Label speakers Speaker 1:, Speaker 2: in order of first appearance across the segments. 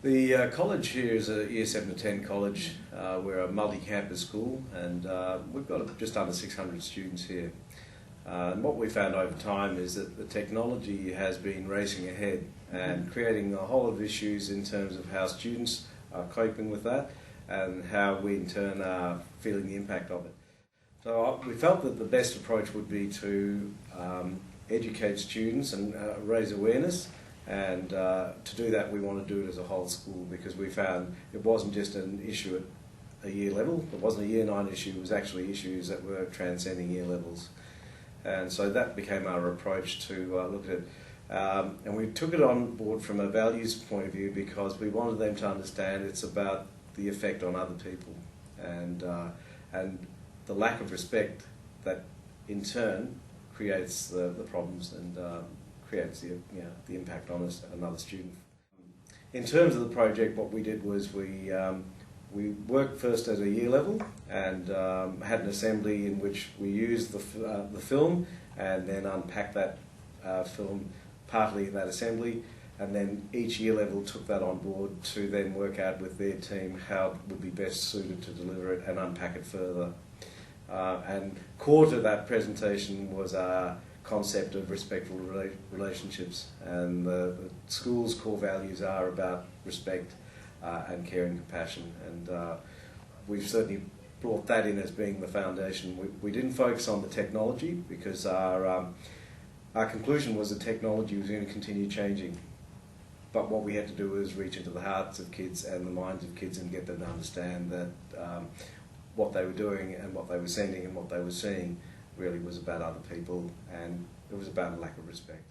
Speaker 1: The college here is a Year 7 to 10 college. We're a multi-campus school, and we've got just under 600 students here. And what we found over time is that the technology has been racing ahead and creating a whole lot of issues in terms of how students are coping with that and how we in turn are feeling the impact of it. So we felt that the best approach would be to educate students and raise awareness, and to do that we want to do it as a whole school, because we found it wasn't just an issue at a year level, it wasn't a Year 9 issue, it was actually issues that were transcending year levels. And so that became our approach to look at it. And we took it on board from a values point of view because we wanted them to understand it's about the effect on other people and the lack of respect that in turn creates the problems and creates the impact on another student. In terms of the project, what we did was we worked first at a year level and had an assembly in which we used the film and then unpacked that film partly in that assembly, and then each year level took that on board to then work out with their team how it would be best suited to deliver it and unpack it further. And core to that presentation was our concept of respectful relationships, and the school's core values are about respect and care and compassion, and we've certainly brought that in as being the foundation. We didn't focus on the technology because our conclusion was that technology was going to continue changing, but what we had to do was reach into the hearts of kids and the minds of kids and get them to understand that what they were doing and what they were sending and what they were seeing really was about other people, and it was about a lack of respect.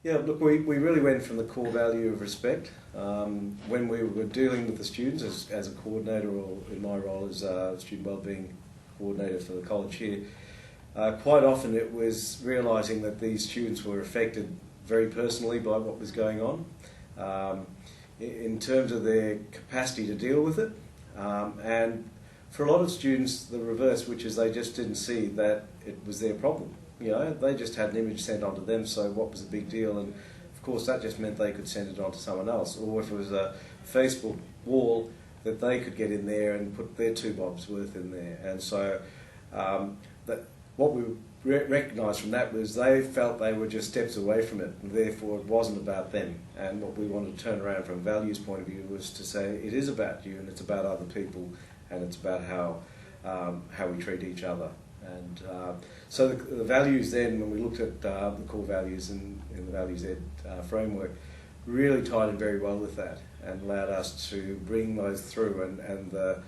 Speaker 1: Yeah, look, we really went from the core value of respect. When we were dealing with the students as a coordinator, or in my role as a student wellbeing coordinator for the college here, quite often it was realising that these students were affected very personally by what was going on, in terms of their capacity to deal with it, and for a lot of students the reverse, which is they just didn't see that it was their problem. You know, they just had an image sent onto them, so what was the big deal? And of course that just meant they could send it on to someone else, or if it was a Facebook wall, that they could get in there and put their 2 bobs worth in there. And so what we recognised from that was they felt they were just steps away from it, and therefore it wasn't about them. And what we wanted to turn around from a values point of view was to say it is about you, and it's about other people, and it's about how we treat each other. And so the values then, when we looked at the core values in the Values Ed framework, really tied in very well with that and allowed us to bring those through, and the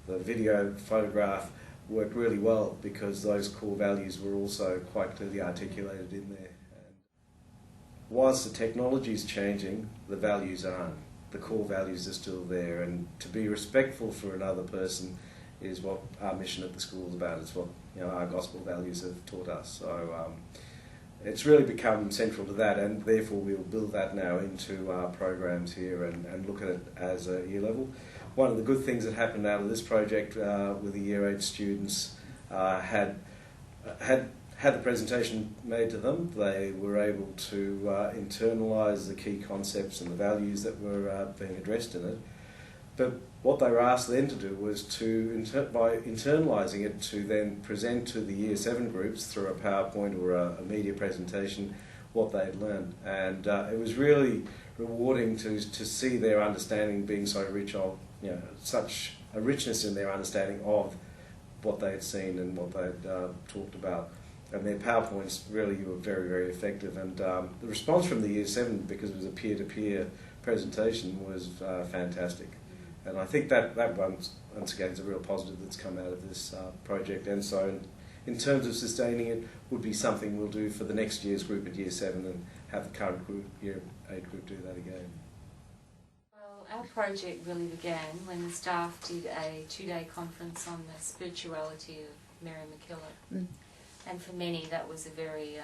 Speaker 1: video photograph worked really well because those core values were also quite clearly articulated in there. And whilst the technology is changing, the values aren't. The core values are still there, and to be respectful for another person is what our mission at the school is about. It's what our gospel values have taught us. So it's really become central to that, and therefore we'll build that now into our programs here and look at it as a year level. One of the good things that happened out of this project with the Year 8 students had the presentation made to them. They were able to internalise the key concepts and the values that were being addressed in it. But what they were asked then to do was by internalising it, to then present to the Year 7 groups through a PowerPoint or a media presentation what they had learned. And it was really rewarding to see their understanding being so rich of, such a richness in their understanding of what they had seen and what they had talked about. And their PowerPoints really were very, very effective. And the response from the Year 7, because it was a peer-to-peer presentation, was fantastic. And I think that once again is a real positive that's come out of this project. And so in terms of sustaining it, would be something we'll do for the next year's group at Year 7 and have the current group, Year 8 group, do that again.
Speaker 2: Well, our project really began when the staff did a 2-day conference on the spirituality of Mary MacKillop. Mm. And for many that was a very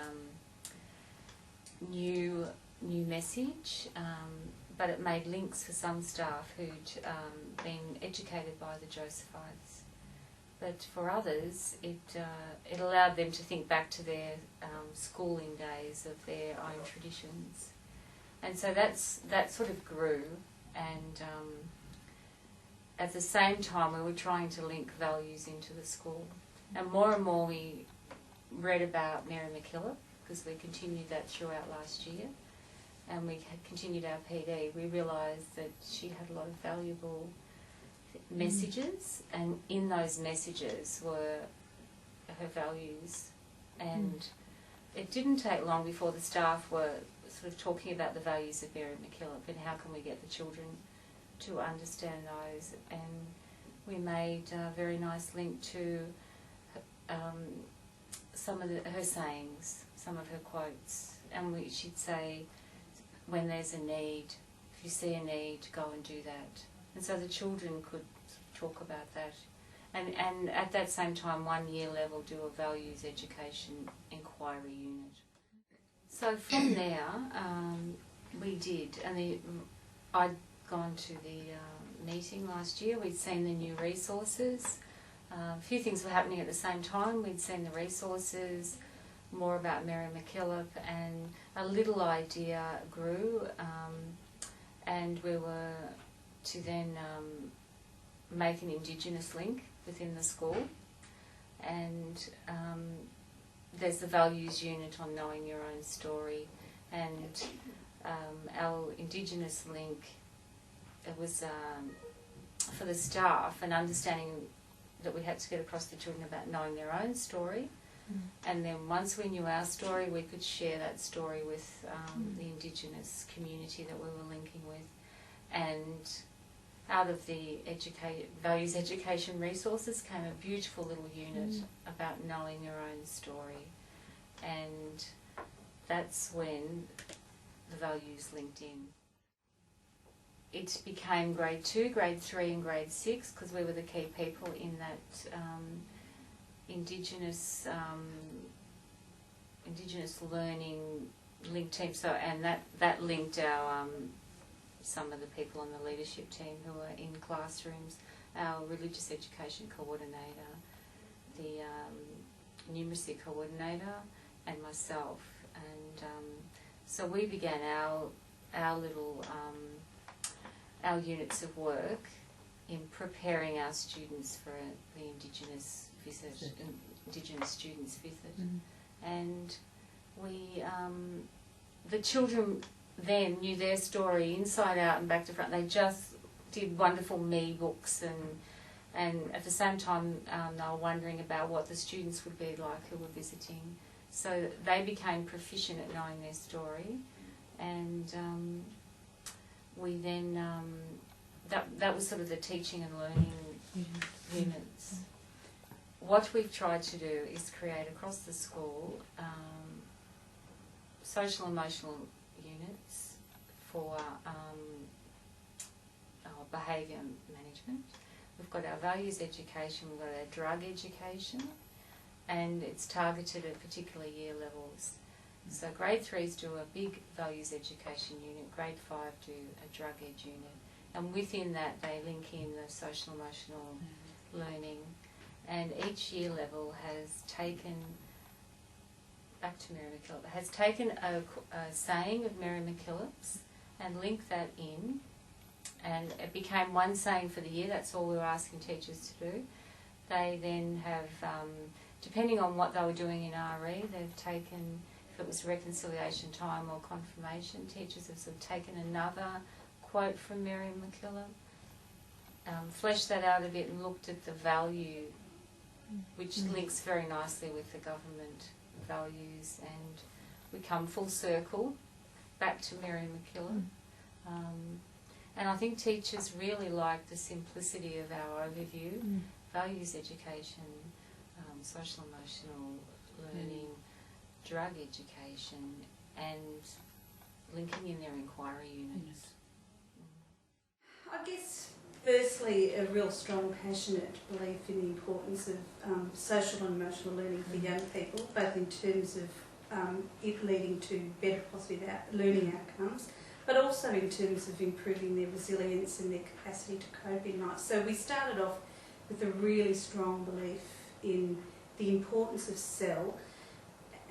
Speaker 2: new message. But it made links for some staff who'd been educated by the Josephites. But for others, it allowed them to think back to their schooling days of their own traditions. And so that sort of grew, and at the same time we were trying to link values into the school. And more we read about Mary MacKillop, because we continued that throughout last year, and we had continued our PD. We realised that she had a lot of valuable messages, and in those messages were her values. And it didn't take long before the staff were sort of talking about the values of Mary MacKillop and how can we get the children to understand those. And we made a very nice link to some of her sayings, some of her quotes. And she'd say, when there's a need, if you see a need, go and do that. And so the children could talk about that. And at that same time, 1 year level do a values education inquiry unit. So from there, we did, and I'd gone to the meeting last year. We'd seen the new resources. A few things were happening at the same time. We'd seen the resources, more about Mary MacKillop, and a little idea grew, and we were to then make an Indigenous link within the school. And there's the values unit on knowing your own story, and our Indigenous link, it was for the staff, an understanding that we had to get across to the children about knowing their own story. And then once we knew our story, we could share that story with the Indigenous community that we were linking with. And out of the values education resources came a beautiful little unit about knowing your own story. And that's when the values linked in. It became grade 2, grade 3 and grade 6, because we were the key people in that Indigenous learning link team. So, and that linked our some of the people on the leadership team who were in classrooms, our religious education coordinator, the numeracy coordinator, and myself. And so we began our little our units of work in preparing our students for the Indigenous visit, Indigenous students visit. And we, the children then knew their story inside out and back to front. They just did wonderful me books, and at the same time they were wondering about what the students would be like who were visiting. So they became proficient at knowing their story, and we then, that was sort of the teaching and learning units. What we've tried to do is create across the school social emotional units for our behaviour management. We've got our values education, we've got our drug education, and it's targeted at particular year levels. So grade 3s do a big values education unit, grade 5 do a drug ed unit, and within that they link in the social emotional learning. And each year level has taken, back to Mary MacKillop, has taken a saying of Mary MacKillop's and linked that in, and it became one saying for the year. That's all we were asking teachers to do. They then have, depending on what they were doing in RE, they've taken, if it was reconciliation time or confirmation, teachers have sort of taken another quote from Mary MacKillop, fleshed that out a bit and looked at the value, which links very nicely with the government values, and we come full circle back to Mary MacKillop. And I think teachers really like the simplicity of our overview, values education, social emotional learning, drug education, and linking in their inquiry units.
Speaker 3: I guess firstly, a real strong, passionate belief in the importance of social and emotional learning for young people, both in terms of it leading to better positive learning outcomes, but also in terms of improving their resilience and their capacity to cope in life. So we started off with a really strong belief in the importance of SEL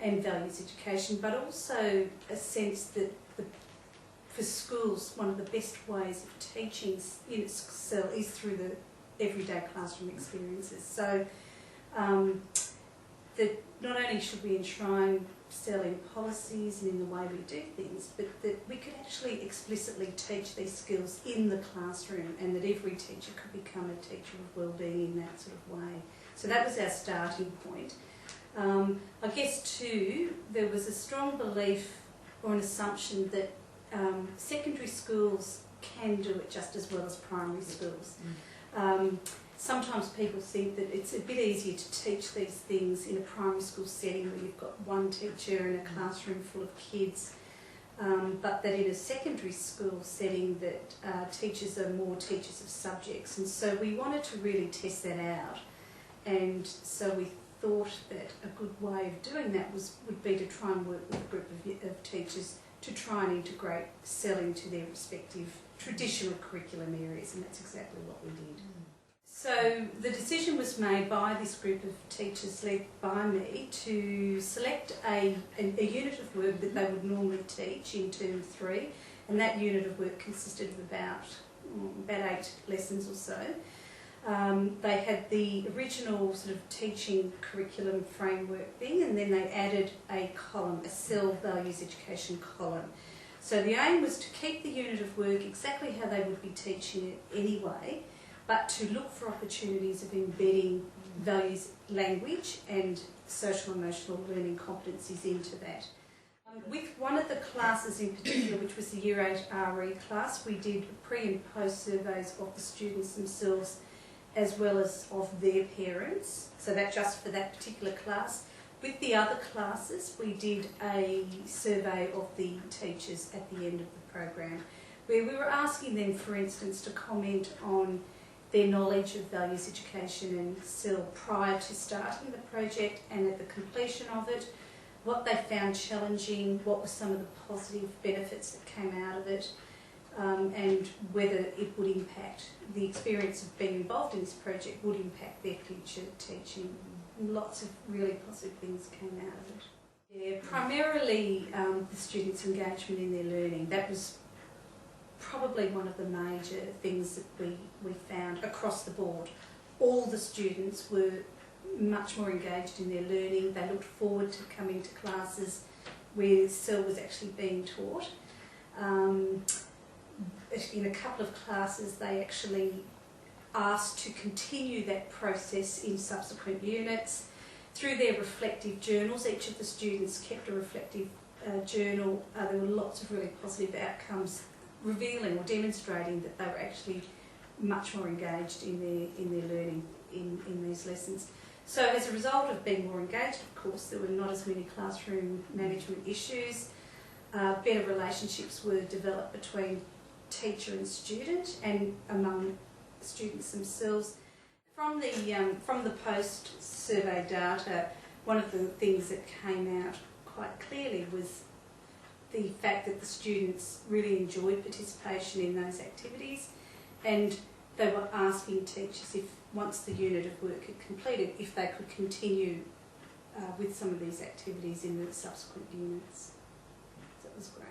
Speaker 3: and values education, but also a sense that for schools, one of the best ways of teaching in CEL is through the everyday classroom experiences. So that not only should we enshrine CEL in policies and in the way we do things, but that we could actually explicitly teach these skills in the classroom, and that every teacher could become a teacher of wellbeing in that sort of way. So that was our starting point. I guess too, there was a strong belief or an assumption that secondary schools can do it just as well as primary schools. Sometimes people think that it's a bit easier to teach these things in a primary school setting where you've got one teacher in a classroom full of kids, but that in a secondary school setting that teachers are more teachers of subjects. And so we wanted to really test that out, and so we thought that a good way of doing that would be to try and work with a group of teachers to try and integrate CEL into their respective traditional curriculum areas, and that's exactly what we did. So the decision was made by this group of teachers led by me to select a unit of work that they would normally teach in term 3, and that unit of work consisted of about 8 lessons or so. They had the original sort of teaching curriculum framework thing, and then they added a column, a CEL values education column. So the aim was to keep the unit of work exactly how they would be teaching it anyway, but to look for opportunities of embedding values language and social emotional learning competencies into that. With one of the classes in particular, which was the Year 8 RE class, we did pre and post surveys of the students themselves as well as of their parents, so that just for that particular class. With the other classes, we did a survey of the teachers at the end of the program, where we were asking them, for instance, to comment on their knowledge of values education and CEL prior to starting the project and at the completion of it, what they found challenging, what were some of the positive benefits that came out of it, and whether it would impact the experience of being involved in this project would impact their future teaching. Lots of really positive things came out of it. Yeah, primarily the students' engagement in their learning. That was probably one of the major things that we found across the board. All the students were much more engaged in their learning. They looked forward to coming to classes where CEL was actually being taught. In a couple of classes they actually asked to continue that process in subsequent units. Through their reflective journals, each of the students kept a reflective journal. There were lots of really positive outcomes revealing or demonstrating that they were actually much more engaged in their learning in these lessons. So as a result of being more engaged, of course, there were not as many classroom management issues. Better relationships were developed between teacher and student and among students themselves. From the post-survey data, one of the things that came out quite clearly was the fact that the students really enjoyed participation in those activities, and they were asking teachers if, once the unit of work had completed, if they could continue with some of these activities in the subsequent units. So it was great.